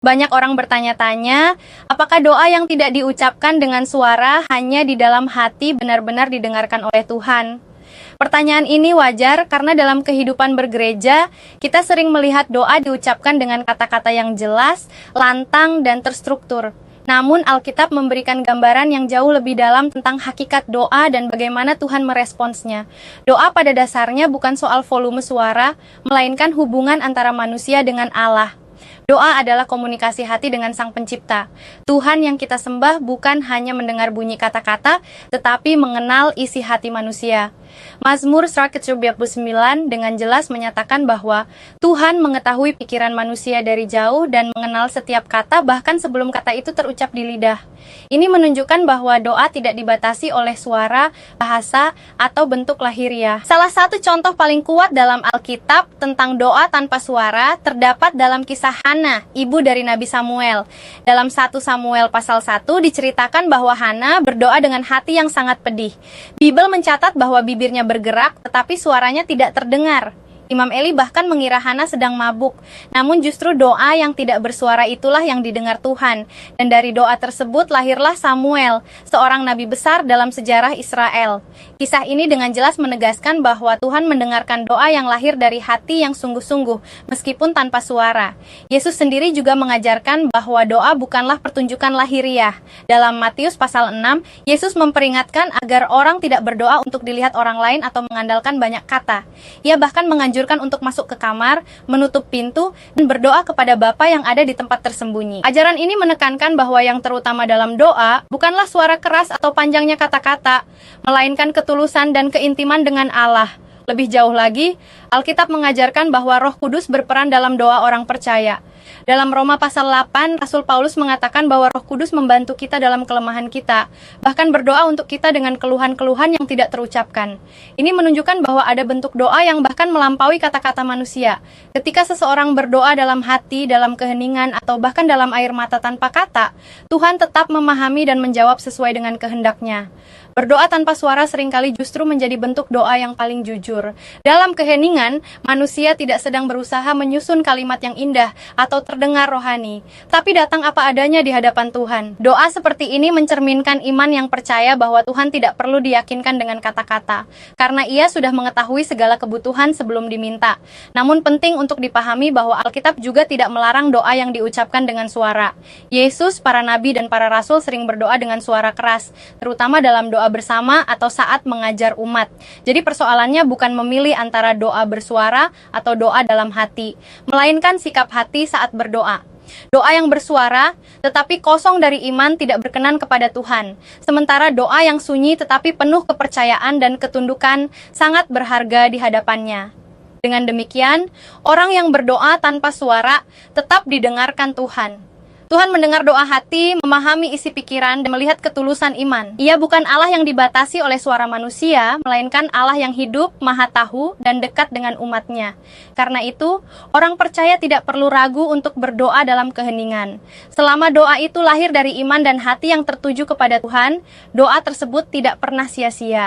Banyak orang bertanya-tanya, apakah doa yang tidak diucapkan dengan suara hanya di dalam hati benar-benar didengarkan oleh Tuhan? Pertanyaan ini wajar karena dalam kehidupan bergereja, kita sering melihat doa diucapkan dengan kata-kata yang jelas, lantang, dan terstruktur. Namun Alkitab memberikan gambaran yang jauh lebih dalam tentang hakikat doa dan bagaimana Tuhan meresponsnya. Doa pada dasarnya bukan soal volume suara, melainkan hubungan antara manusia dengan Allah. Doa adalah komunikasi hati dengan Sang Pencipta. Tuhan yang kita sembah bukan hanya mendengar bunyi kata-kata, tetapi mengenal isi hati manusia. Mazmur 139 dengan jelas menyatakan bahwa Tuhan mengetahui pikiran manusia dari jauh dan mengenal setiap kata bahkan sebelum kata itu terucap di lidah. Ini menunjukkan bahwa doa tidak dibatasi oleh suara, bahasa, atau bentuk lahiriah. Salah satu contoh paling kuat dalam Alkitab tentang doa tanpa suara terdapat dalam kisah Hana, ibu dari Nabi Samuel. Dalam 1 Samuel pasal 1 diceritakan bahwa Hana berdoa dengan hati yang sangat pedih. Bible mencatat bahwa bibirnya bergerak tetapi suaranya tidak terdengar. Imam Eli bahkan mengira Hana sedang mabuk. Namun justru doa yang tidak bersuara itulah yang didengar Tuhan. Dan dari doa tersebut lahirlah Samuel, seorang nabi besar dalam sejarah Israel. Kisah ini dengan jelas menegaskan bahwa Tuhan mendengarkan doa yang lahir dari hati yang sungguh-sungguh, meskipun tanpa suara. Yesus sendiri juga mengajarkan bahwa doa bukanlah pertunjukan lahiriah. Dalam Matius pasal 6, Yesus memperingatkan agar orang tidak berdoa untuk dilihat orang lain atau mengandalkan banyak kata. Ia bahkan menganjurkan untuk masuk ke kamar, menutup pintu, dan berdoa kepada Bapa yang ada di tempat tersembunyi. Ajaran ini menekankan bahwa yang terutama dalam doa bukanlah suara keras atau panjangnya kata-kata, melainkan ketulusan dan keintiman dengan Allah. Lebih jauh lagi, Alkitab mengajarkan bahwa Roh Kudus berperan dalam doa orang percaya. Dalam Roma pasal 8, Rasul Paulus mengatakan bahwa Roh Kudus membantu kita dalam kelemahan kita, bahkan berdoa untuk kita dengan keluhan-keluhan yang tidak terucapkan. Ini menunjukkan bahwa ada bentuk doa yang bahkan melampaui kata-kata manusia. Ketika seseorang berdoa dalam hati, dalam keheningan, atau bahkan dalam air mata tanpa kata, Tuhan tetap memahami dan menjawab sesuai dengan kehendaknya. Berdoa tanpa suara seringkali justru menjadi bentuk doa yang paling jujur. Dalam keheningan, manusia tidak sedang berusaha menyusun kalimat yang indah atau terdengar rohani, tapi datang apa adanya di hadapan Tuhan. Doa seperti ini mencerminkan iman yang percaya bahwa Tuhan tidak perlu diyakinkan dengan kata-kata, karena Ia sudah mengetahui segala kebutuhan sebelum diminta. Namun penting untuk dipahami bahwa Alkitab juga tidak melarang doa yang diucapkan dengan suara. Yesus, para nabi, dan para rasul sering berdoa dengan suara keras, terutama dalam doa bersama atau saat mengajar umat. Jadi persoalannya bukan memilih antara doa bersuara atau doa dalam hati, melainkan sikap hati saat berdoa. Doa yang bersuara tetapi kosong dari iman tidak berkenan kepada Tuhan. Sementara doa yang sunyi tetapi penuh kepercayaan dan ketundukan sangat berharga di hadapannya. Dengan demikian, orang yang berdoa tanpa suara tetap didengarkan Tuhan. Tuhan mendengar doa hati, memahami isi pikiran, dan melihat ketulusan iman. Ia bukan Allah yang dibatasi oleh suara manusia, melainkan Allah yang hidup, maha tahu, dan dekat dengan umatnya. Karena itu, orang percaya tidak perlu ragu untuk berdoa dalam keheningan. Selama doa itu lahir dari iman dan hati yang tertuju kepada Tuhan, doa tersebut tidak pernah sia-sia.